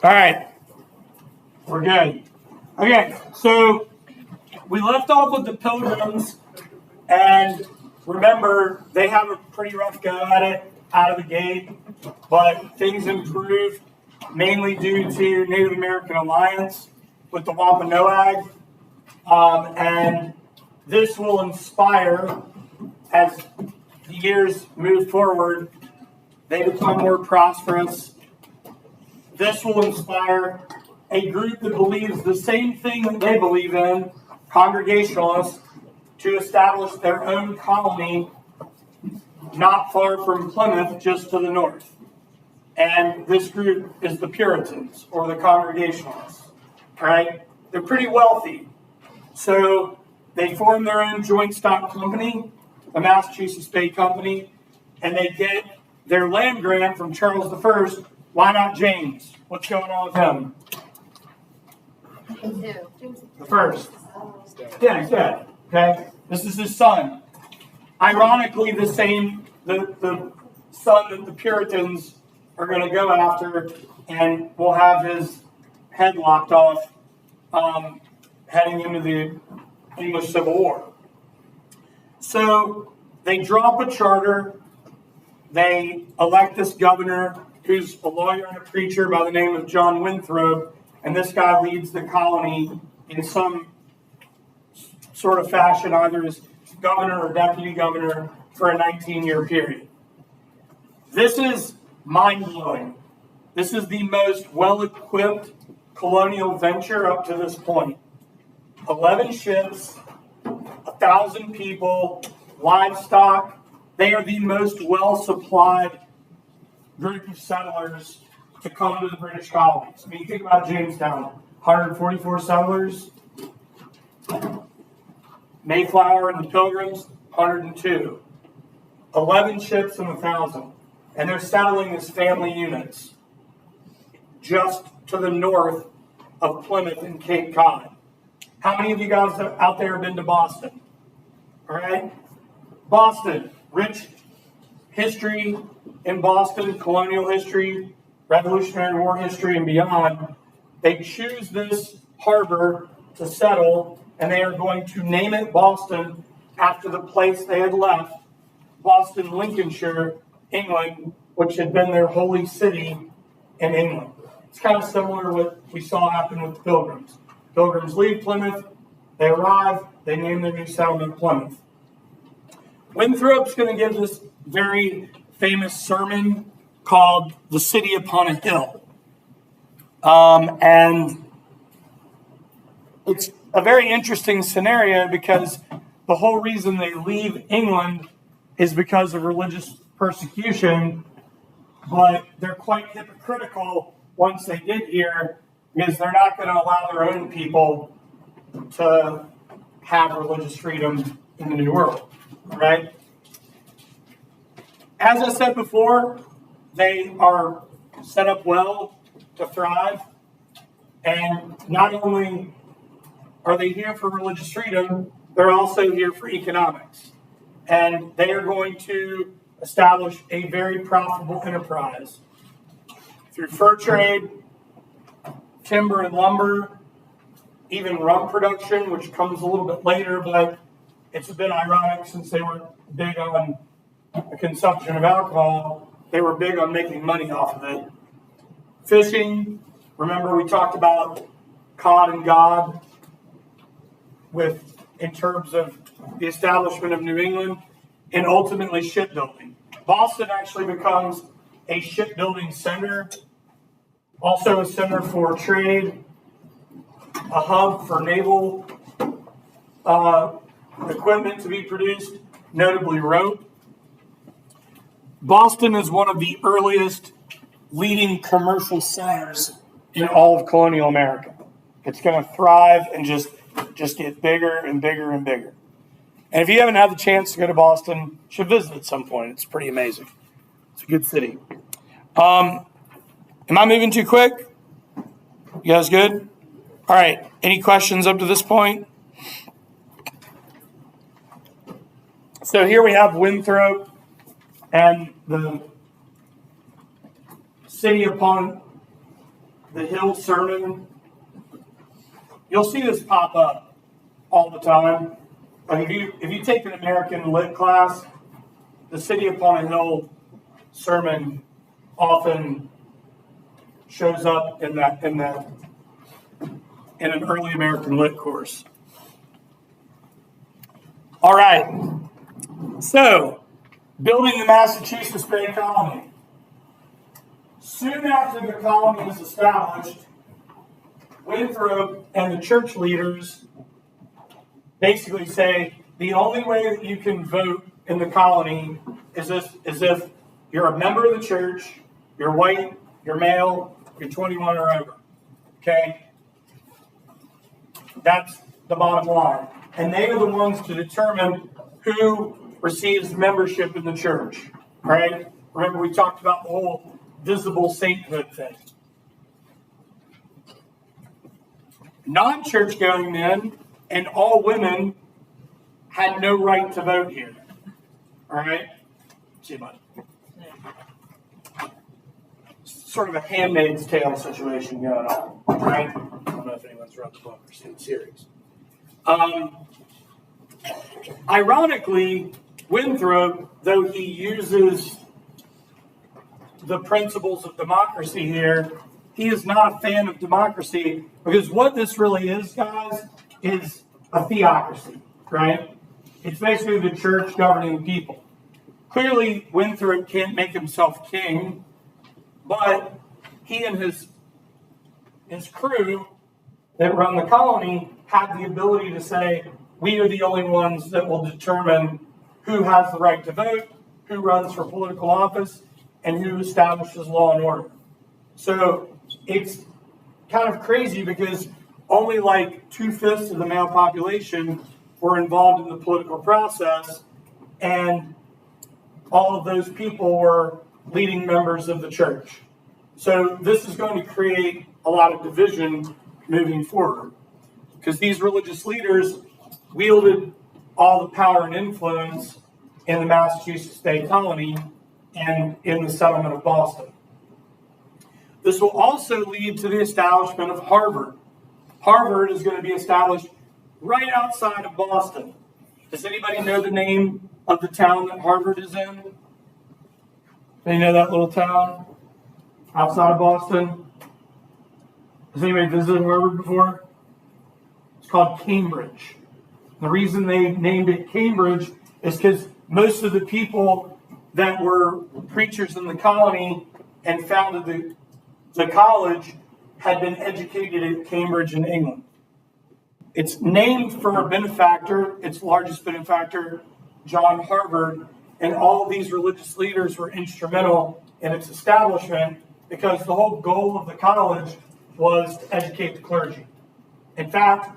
All right, we're good. Okay, so we left off with the Pilgrims, and remember, they have a pretty rough go at it out of the gate, but things improved mainly due to Native American alliance with the Wampanoag, and this will inspire, as the years move forward, they become more prosperous. This will inspire a group that believes the same thing that they believe in, Congregationalists, to establish their own colony not far from Plymouth, just to the north. And this group is the Puritans, or the Congregationalists. All right? They're pretty wealthy. So they form their own joint stock company, the Massachusetts Bay Company, and they get their land grant from Charles I. Why not James? What's going on with him? The first. Yeah, he's dead. Okay? This is his son. Ironically, the son that the Puritans are going to go after, and will have his head locked off heading into the English Civil War. So they drop a charter. They elect this governor who's a lawyer and a preacher by the name of John Winthrop, and this guy leads the colony in some sort of fashion, either as governor or deputy governor, for a 19-year period. This is mind-blowing. This is the most well-equipped colonial venture up to this point. 11 ships, 1,000 people, livestock. They are the most well-supplied group of settlers to come to the British colonies. I mean, you think about Jamestown, 144 settlers. Mayflower and the Pilgrims, 102. 11 ships and 1,000. And they're settling as family units just to the north of Plymouth and Cape Cod. How many of you guys out there have been to Boston? All right? Boston, rich history in Boston, colonial history, Revolutionary War history, and beyond. They choose this harbor to settle, and they are going to name it Boston after the place they had left, Boston, Lincolnshire, England, which had been their holy city in England. It's kind of similar to what we saw happen with the Pilgrims. Pilgrims leave Plymouth, they arrive, they name their new settlement Plymouth. Winthrop's going to give this very famous sermon called The City Upon a Hill. And it's a very interesting scenario because the whole reason they leave England is because of religious persecution, but they're quite hypocritical once they get here because they're not going to allow their own people to have religious freedom in the New World, right? As I said before, they are set up well to thrive, and not only are they here for religious freedom, they're also here for economics. And they are going to establish a very profitable enterprise through fur trade, timber and lumber, even rum production, which comes a little bit later, but it's a bit ironic since they were big on the consumption of alcohol. They were big on making money off of it. Fishing, remember we talked about cod and god in terms of the establishment of New England, and ultimately shipbuilding. Boston actually becomes a shipbuilding center, also a center for trade, a hub for naval equipment to be produced, notably rope. Boston is one of the earliest leading commercial centers in all of colonial America. It's going to thrive and just get bigger and bigger and bigger. And if you haven't had the chance to go to Boston, you should visit at some point. It's pretty amazing. It's a good city. Am I moving too quick? You guys good? All right. Any questions up to this point? So here we have Winthrop and the city upon the Hill sermon. You'll see this pop up all the time. Like if you take an American lit class, the City Upon a Hill sermon often shows up in an early American lit course. All right. So, building the Massachusetts Bay Colony. Soon after the colony was established, Winthrop and the church leaders basically say the only way that you can vote in the colony is if you're a member of the church, you're white, you're male, you're 21 or over. Okay? That's the bottom line. And they are the ones to determine who receives membership in the church. Right? Remember, we talked about the whole visible sainthood thing. Non-church going men and all women had no right to vote here. All right? See you, buddy. Sort of a Handmaid's Tale situation going on, right? I don't know if anyone's read the book or seen the series. Ironically, Winthrop, though he uses the principles of democracy here, he is not a fan of democracy, because what this really is, guys, is a theocracy, right? It's basically the church governing the people. Clearly, Winthrop can't make himself king, but he and his crew that run the colony have the ability to say, we are the only ones that will determine who has the right to vote, who runs for political office, and who establishes law and order. So it's kind of crazy because only like 2/5 of the male population were involved in the political process, and all of those people were leading members of the church. So this is going to create a lot of division moving forward, because these religious leaders wielded all the power and influence in the Massachusetts Bay Colony and in the settlement of Boston. This will also lead to the establishment of Harvard. Harvard is going to be established right outside of Boston. Does anybody know the name of the town that Harvard is in? Do you know that little town outside of Boston? Has anybody visited Harvard before? It's called Cambridge. The reason they named it Cambridge is because most of the people that were preachers in the colony and founded the college had been educated at Cambridge in England. It's named for a benefactor, its largest benefactor, John Harvard, and all of these religious leaders were instrumental in its establishment because the whole goal of the college was to educate the clergy. In fact,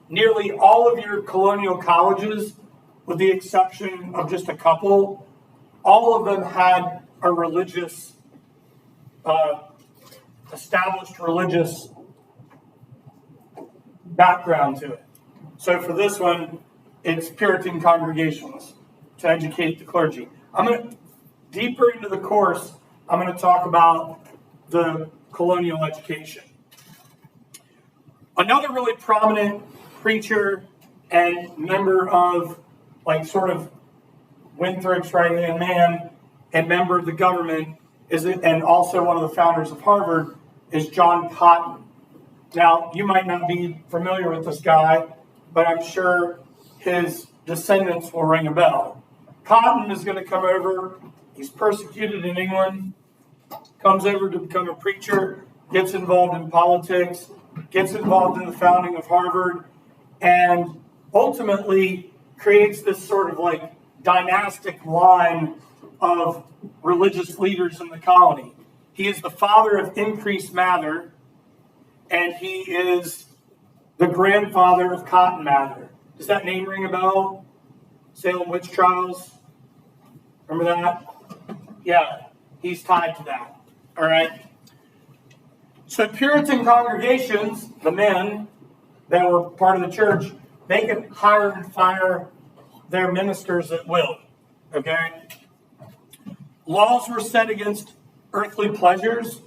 nearly all of your colonial colleges, with the exception of just a couple, all of them had a religious, established religious background to it. So for this one, it's Puritan Congregationalists to educate the clergy. Deeper into the course, I'm going to talk about the colonial education. Another really prominent preacher and member of, sort of Winthrop's right-hand man and member of the government and also one of the founders of Harvard is John Cotton. Now, you might not be familiar with this guy, but I'm sure his descendants will ring a bell. Cotton is going to come over. He's persecuted in England, comes over to become a preacher, gets involved in politics, gets involved in the founding of Harvard, and ultimately creates this sort of dynastic line of religious leaders in the colony. He is the father of Increase Mather, and he is the grandfather of Cotton Mather. Does that name ring a bell? Salem witch trials? Remember that? Yeah, he's tied to that. All right. So Puritan congregations, the men that were part of the church, they could hire and fire their ministers at will. Okay? Laws were set against earthly pleasures.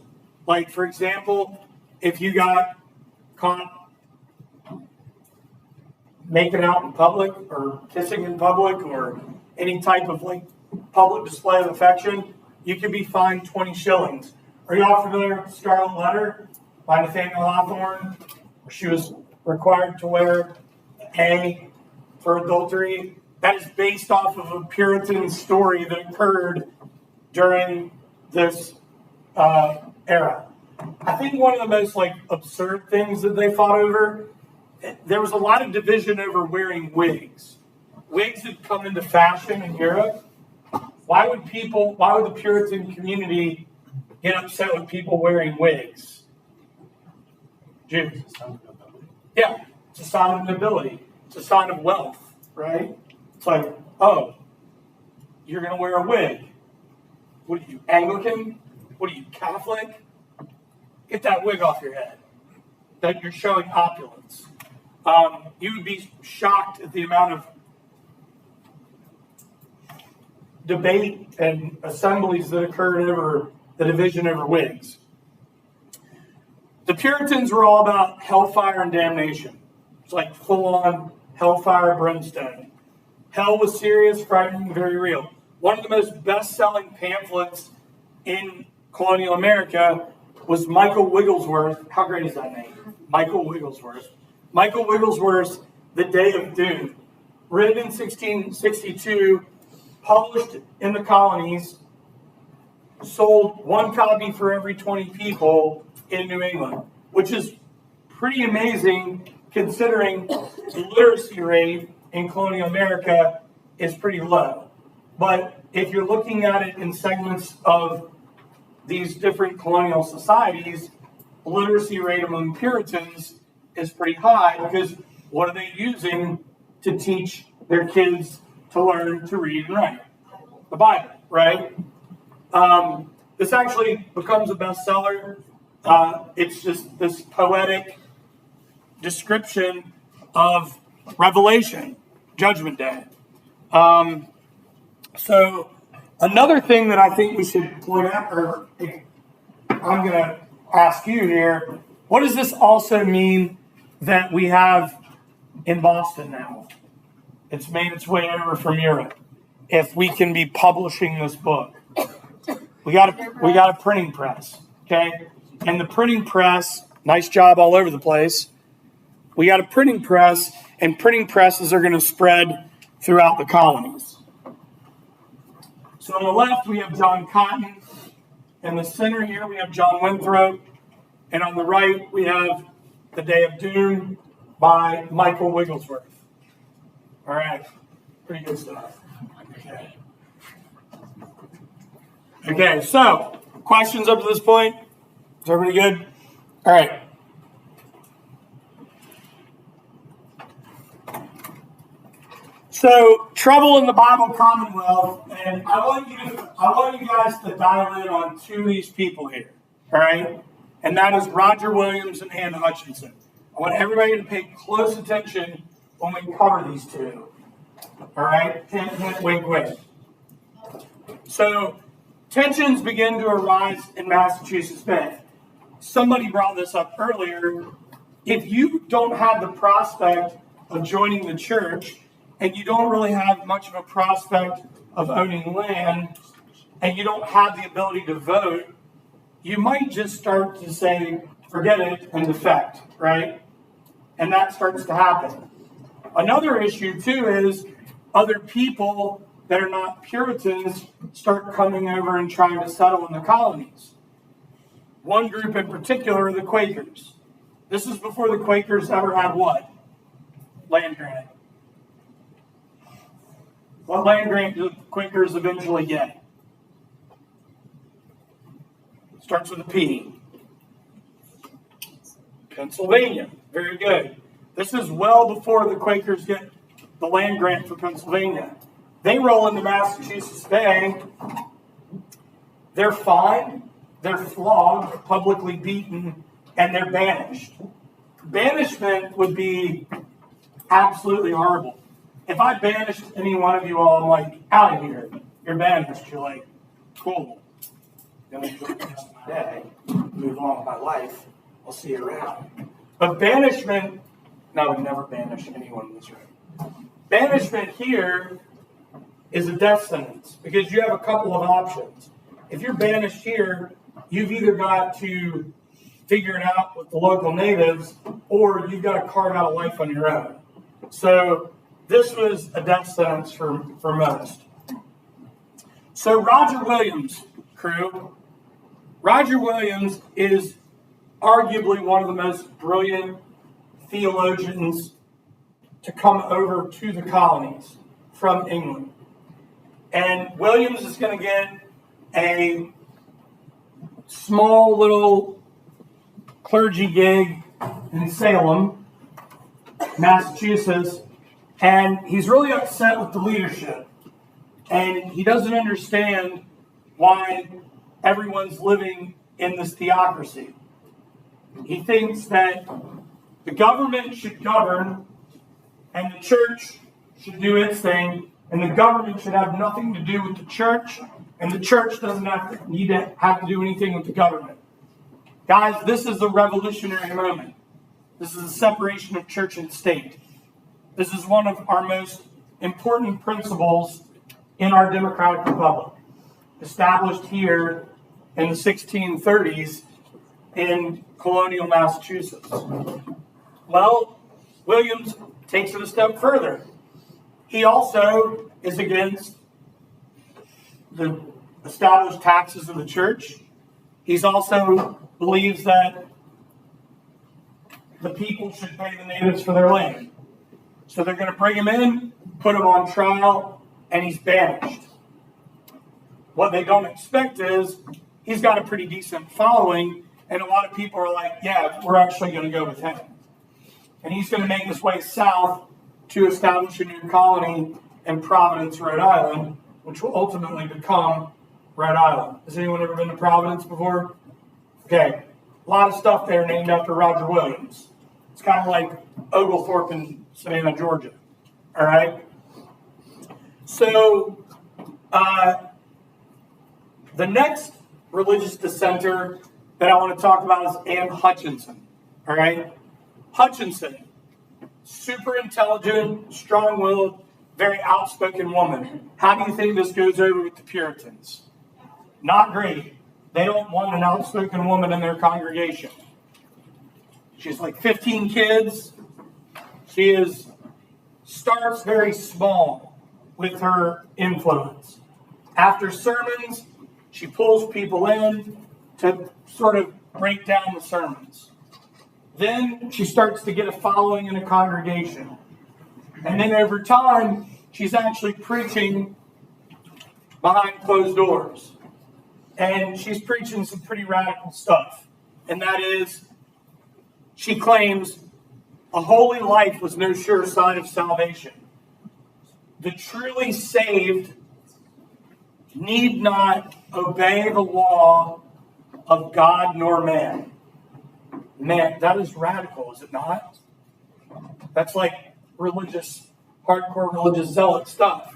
Like, for example, if you got caught making out in public or kissing in public or any type of like public display of affection, you could be fined 20 shillings. Are you all familiar with Scarlet Letter by Nathaniel Hawthorne? She was required to wear A for adultery. That is based off of a Puritan story that occurred during this era. I think one of the most like absurd things that they fought over, there was a lot of division over wearing wigs. Wigs had come into fashion in Europe. Why would the Puritan community get upset with people wearing wigs? Jews. Yeah, it's a sign of nobility. It's a sign of wealth, right? It's like, oh, you're going to wear a wig. What are you, Anglican? What are you, Catholic? Get that wig off your head. That you're showing opulence. You would be shocked at the amount of debate and assemblies that occurred over the division over wigs. The Puritans were all about hellfire and damnation. It's like full-on hellfire, brimstone. Hell was serious, frightening, very real. One of the most best-selling pamphlets in colonial America was Michael Wigglesworth. How great is that name? Michael Wigglesworth. Michael Wigglesworth's The Day of Doom. Written in 1662, published in the colonies, sold one copy for every 20 people in New England, which is pretty amazing considering the literacy rate in colonial America is pretty low. But if you're looking at it in segments of these different colonial societies, the literacy rate among Puritans is pretty high because what are they using to teach their kids to learn to read and write? The Bible, right? This actually becomes a bestseller. It's just this poetic description of Revelation, Judgment Day. So another thing that I think we should point out, or I'm going to ask you here, what does this also mean that we have in Boston now? It's made its way over from Europe. If we can be publishing this book, we got a printing press, okay? And the printing press, nice job all over the place. We got a printing press, and printing presses are going to spread throughout the colonies. So on the left, we have John Cotton. In the center here, we have John Winthrop. And on the right, we have The Day of Doom by Michael Wigglesworth. All right. Pretty good stuff. Okay, so questions up to this point? Is everybody good? All right. So, trouble in the Bible Commonwealth, and I want you guys to dial in on two of these people here, all right? And that is Roger Williams and Hannah Hutchinson. I want everybody to pay close attention when we cover these two, all right? Hint, hint, wink, wink. So, tensions begin to arise in Massachusetts Bay. Somebody brought this up earlier. If you don't have the prospect of joining the church, and you don't really have much of a prospect of owning land, and you don't have the ability to vote, you might just start to say, forget it, and defect, right? And that starts to happen. Another issue, too, is other people that are not Puritans start coming over and trying to settle in the colonies. One group in particular are the Quakers. This is before the Quakers ever had what? Land grant. What land grant do the Quakers eventually get? Starts with a P. Pennsylvania. Very good. This is well before the Quakers get the land grant for Pennsylvania. They roll into Massachusetts Bay. They're fined. They're flogged, publicly beaten, and they're banished. Banishment would be absolutely horrible. If I banished any one of you all, I'm like, out of here. You're banished. You're like, cool. Then we go the rest of my day, move on with my life. I'll see you around. But banishment, and I would never banish anyone in this room. Banishment here is a death sentence because you have a couple of options. If you're banished here, you've either got to figure it out with the local natives or you've got to carve out a life on your own. So this was a death sentence for most. So Roger Williams, crew. Roger Williams is arguably one of the most brilliant theologians to come over to the colonies from England. And Williams is going to get a small little clergy gig in Salem, Massachusetts, and he's really upset with the leadership. And he doesn't understand why everyone's living in this theocracy. He thinks that the government should govern and the church should do its thing, and the government should have nothing to do with the church, and the church doesn't need to have to do anything with the government. Guys, this is a revolutionary moment. This is a separation of church and state. This is one of our most important principles in our democratic republic, established here in the 1630s in colonial Massachusetts. Well, Williams takes it a step further. He also is against the established taxes of the church. He also believes that the people should pay the natives for their land. So they're going to bring him in, put him on trial, and he's banished. What they don't expect is he's got a pretty decent following, and a lot of people are like, yeah, we're actually going to go with him. And he's going to make his way south to establish a new colony in Providence, Rhode Island, which will ultimately become Rhode Island. Has anyone ever been to Providence before? Okay. A lot of stuff there named after Roger Williams. It's kind of like Oglethorpe in Savannah, Georgia. All right? So, the next religious dissenter that I want to talk about is Anne Hutchinson. All right? Hutchinson, super intelligent, strong-willed, very outspoken woman. How do you think this goes over with the Puritans? Not great. They don't want an outspoken woman in their congregation. She's like 15 kids. She starts very small with her influence. After sermons, she pulls people in to sort of break down the sermons. Then she starts to get a following in a congregation. And then over time, she's actually preaching behind closed doors. And she's preaching some pretty radical stuff. And that is, she claims a holy life was no sure sign of salvation. The truly saved need not obey the law of God nor man. Man, that is radical, is it not? That's like hardcore religious zealot stuff.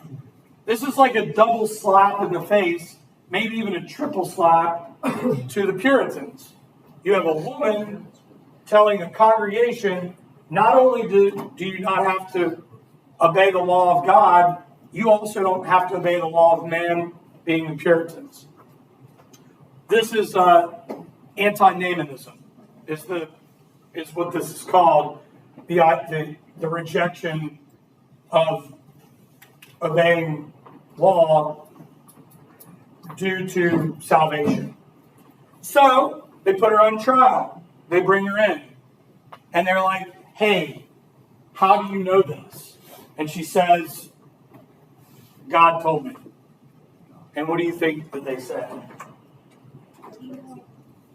This is like a double slap in the face, maybe even a triple slap to the Puritans. You have a woman telling a congregation, not only do you not have to obey the law of God, you also don't have to obey the law of man, being the Puritans. This is anti-Naamonism, is what this is called, the rejection of obeying law due to salvation. So they put her on trial. They bring her in. And they're like, hey, how do you know this? And she says, God told me. And what do you think that they said?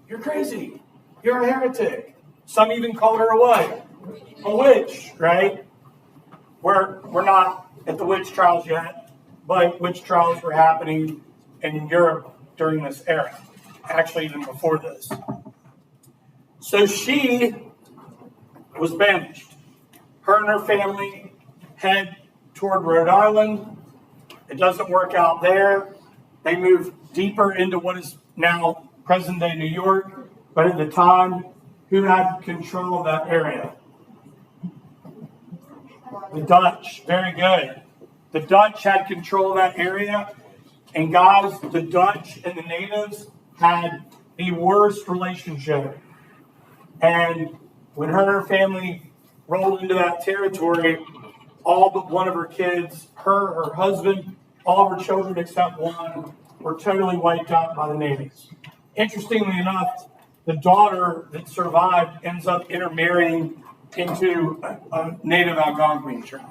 You're crazy. You're a heretic. Some even called her a what? A witch, right? We're not at the witch trials yet, but witch trials were happening in Europe during this era. Actually, even before this. So she was banished. Her and her family head toward Rhode Island. It doesn't work out there. They move deeper into what is now present-day New York. But at the time, who had control of that area? The Dutch. Very good. The Dutch had control of that area. And guys, the Dutch and the natives had the worst relationship. And when her family rolled into that territory, all but one of her kids, her husband, all of her children except one, were totally wiped out by the natives. Interestingly enough, the daughter that survived ends up intermarrying into a native Algonquin tribe,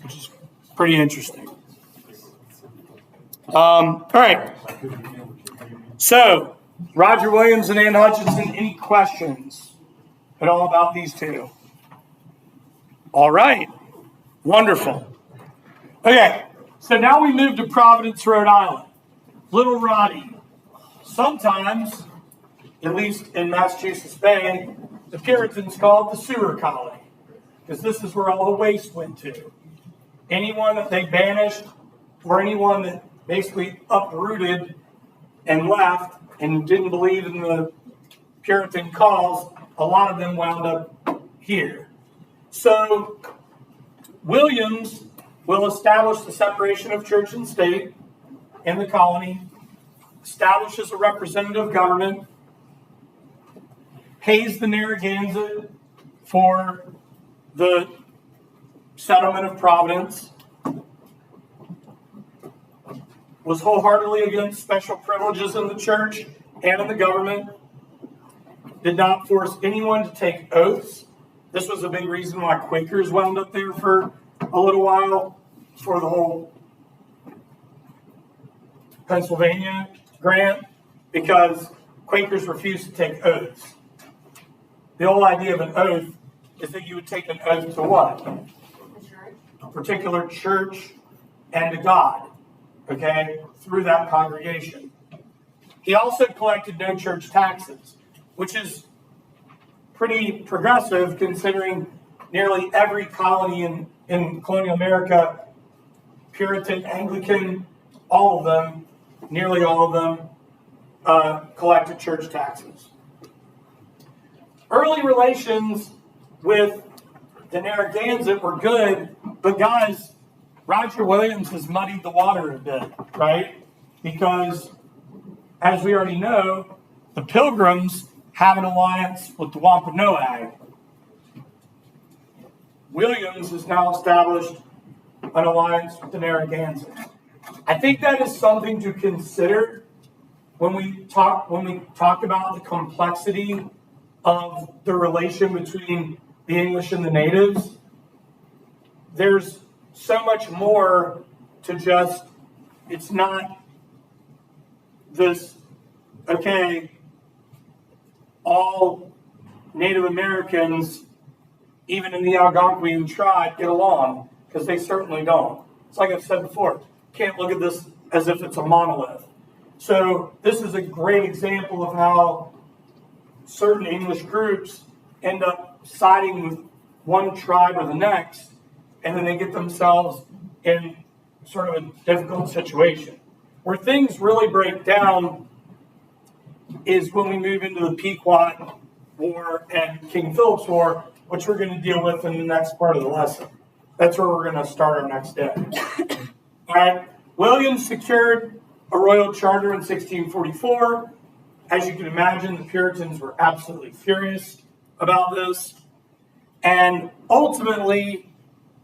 which is pretty interesting. All right. So, Roger Williams and Ann Hutchinson, any questions at all about these two? All right. Wonderful. Okay. So now we move to Providence, Rhode Island. Little Roddy. Sometimes, at least in Massachusetts Bay, the Puritans called it the sewer colony, because this is where all the waste went to. Anyone that they banished, or anyone that basically uprooted and left and didn't believe in the Puritan cause, a lot of them wound up here. So Williams will establish the separation of church and state in the colony, establishes a representative government, pays the Narragansett for the settlement of Providence, was wholeheartedly against special privileges in the church and in the government, did not force anyone to take oaths. This was a big reason why Quakers wound up there for a little while for the whole Pennsylvania grant, because Quakers refused to take oaths. The whole idea of an oath is that you would take an oath to what? A particular church and to God, okay, through that congregation. He also collected no church taxes, which is pretty progressive considering nearly every colony in colonial America, Puritan, Anglican, all of them, nearly all of them, collected church taxes. Early relations with the Narragansett were good, but guys, Roger Williams has muddied the water a bit, right? Because, as we already know, the Pilgrims have an alliance with the Wampanoag. Williams has now established an alliance with the Narragansett. I think that is something to consider when we talk about the complexity of the relation between the English and the natives. There's so much more to just, it's not this, okay, all Native Americans, even in the Algonquin tribe, get along, because they certainly don't. It's like I've said before, can't look at this as if it's a monolith. So this is a great example of how certain English groups end up siding with one tribe or the next, and then they get themselves in sort of a difficult situation. Where things really break down is when we move into the Pequot War and King Philip's War, which we're going to deal with in the next part of the lesson. That's where we're going to start our next day. All right. Williams secured a royal charter in 1644. As you can imagine, the Puritans were absolutely furious about this. And ultimately,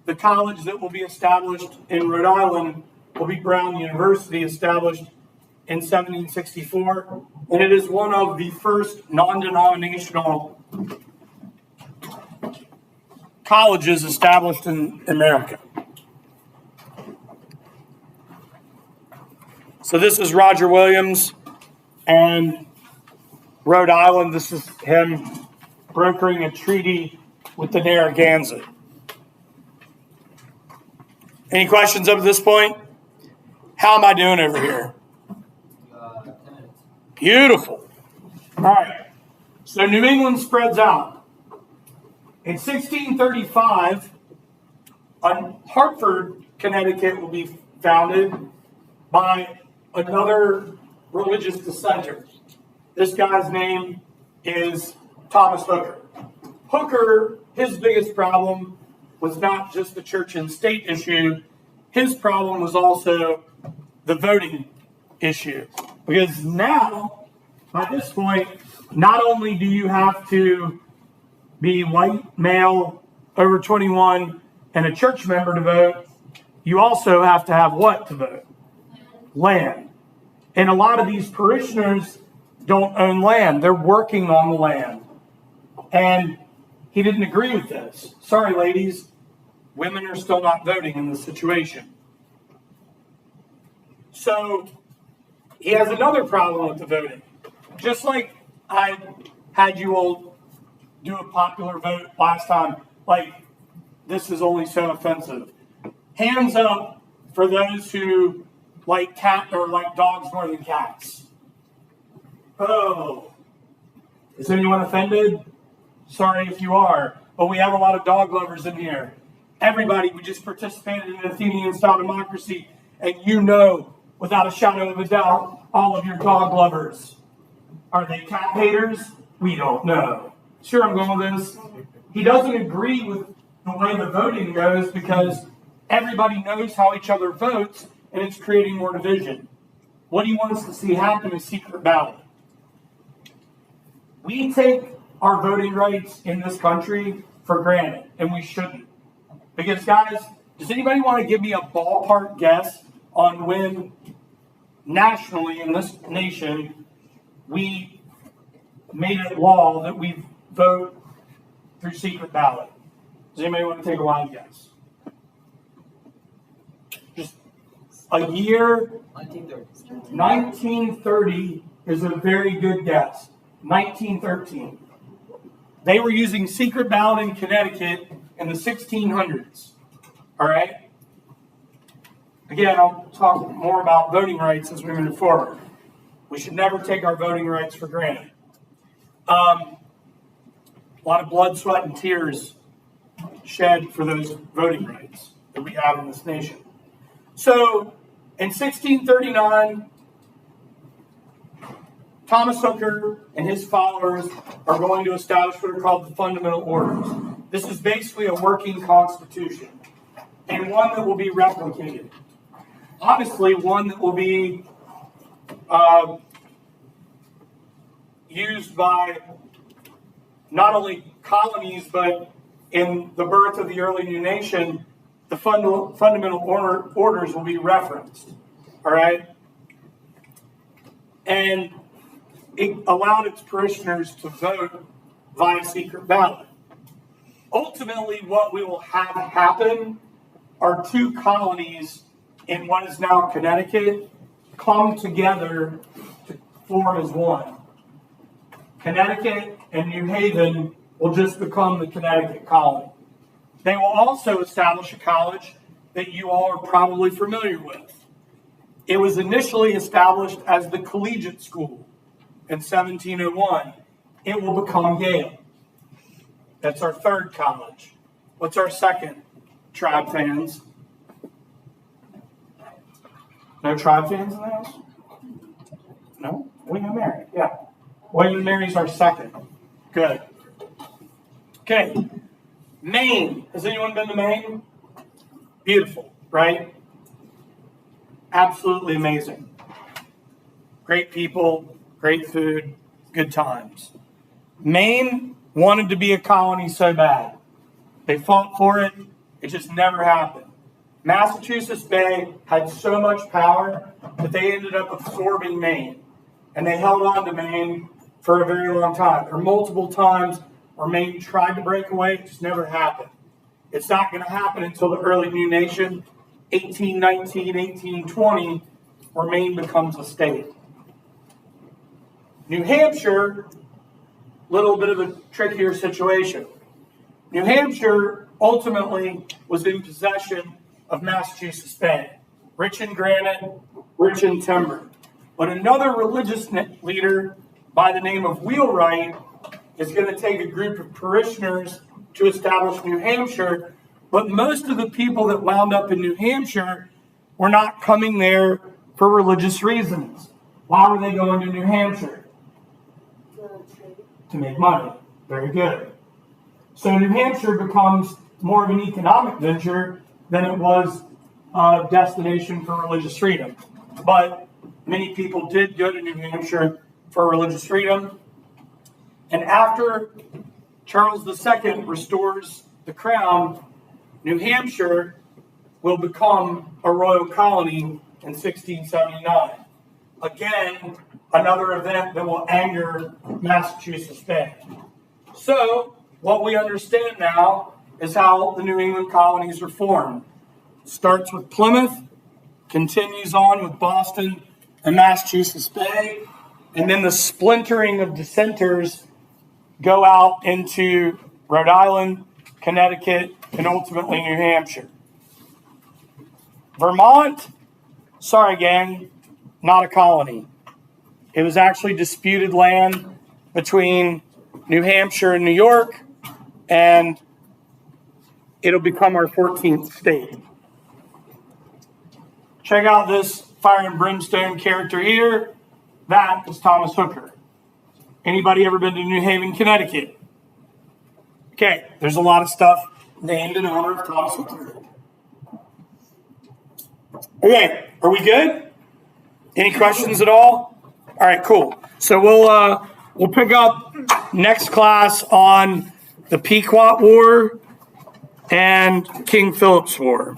the college that will be established in Rhode Island will be Brown University, established in 1764. And it is one of the first non-denominational colleges established in America. So this is Roger Williams and Rhode Island. This is him brokering a treaty with the Narragansett. Any questions up to this point? How am I doing over here? 10 minutes. Beautiful. All right. So New England spreads out. In 1635, Hartford, Connecticut will be founded by another religious dissenter. This guy's name is Thomas Hooker. Hooker, his biggest problem was not just the church and state issue. His problem was also the voting issue. Because now, by this point, not only do you have to be white, male, over 21, and a church member to vote, you also have to have what to vote? Land. And a lot of these parishioners don't own land. They're working on the land. And he didn't agree with this. Sorry, ladies. Women are still not voting in this situation. So he has another problem with the voting. Just like I had you all do a popular vote last time, like this is only so offensive. Hands up for those who like cat or like dogs more than cats. Oh, is anyone offended? Sorry if you are, but we have a lot of dog lovers in here. Everybody, we just participated in an Athenian-style democracy, and you know, without a shadow of a doubt, all of your dog lovers. Are they cat haters? We don't know. Sure, I'm going with this. He doesn't agree with the way the voting goes because everybody knows how each other votes, and it's creating more division. What do you want us to see happen is secret ballot. We take our voting rights in this country for granted, and we shouldn't. Because, guys, does anybody want to give me a ballpark guess on when nationally in this nation we made it law that we vote through secret ballot? Does anybody want to take a wild guess? Just a year? 1930. 1930 is a very good guess. 1913. They were using secret ballot in Connecticut in the 1600s. All right? Again, I'll talk more about voting rights as we move forward. We should never take our voting rights for granted. A lot of blood, sweat, and tears shed for those voting rights that we have in this nation. So, in 1639, Thomas Hooker and his followers are going to establish what are called the fundamental orders. This is basically a working constitution, and one that will be replicated. Obviously, one that will be used by not only colonies, but in the birth of the early new nation, the fundamental orders will be referenced. All right? And it allowed its parishioners to vote via secret ballot. Ultimately, what we will have happen are two colonies in what is now Connecticut come together to form as one. Connecticut and New Haven will just become the Connecticut colony. They will also establish a college that you all are probably familiar with. It was initially established as the Collegiate School in 1701. It will become Yale. That's our third college. What's our second, Tribe fans? No Tribe fans in the house? No? William and Mary, yeah. William and Mary's our second. Good. Okay. Maine. Has anyone been to Maine? Beautiful, right? Absolutely amazing. Great people, great food, good times. Maine wanted to be a colony so bad. They fought for it. It just never happened. Massachusetts Bay had so much power that they ended up absorbing Maine. And they held on to Maine for a very long time. There were multiple times where Maine tried to break away. It just never happened. It's not going to happen until the early new nation, 1819, 1820, where Maine becomes a state. New Hampshire, little bit of a trickier situation. New Hampshire ultimately was in possession of Massachusetts Bay, rich in granite, rich in timber. But another religious leader by the name of Wheelwright is going to take a group of parishioners to establish New Hampshire. But most of the people that wound up in New Hampshire were not coming there for religious reasons. Why were they going to New Hampshire? To make money. Very good. So New Hampshire becomes more of an economic venture than it was a destination for religious freedom. But many people did go to New Hampshire for religious freedom. And after Charles II restores the crown, New Hampshire will become a royal colony in 1679. Again, another event that will anger Massachusetts Bay. So, what we understand now is how the New England colonies were formed. It starts with Plymouth, continues on with Boston and Massachusetts Bay, and then the splintering of dissenters go out into Rhode Island, Connecticut, and ultimately New Hampshire. Vermont, sorry gang, not a colony. It was actually disputed land between New Hampshire and New York, and it'll become our 14th state. Check out this fire and brimstone character here. That is Thomas Hooker. Anybody ever been to New Haven, Connecticut? Okay, there's a lot of stuff named in honor of Thomas Hooker. Okay, are we good? Any questions at all? All right, cool. So we'll pick up next class on the Pequot War and King Philip's War.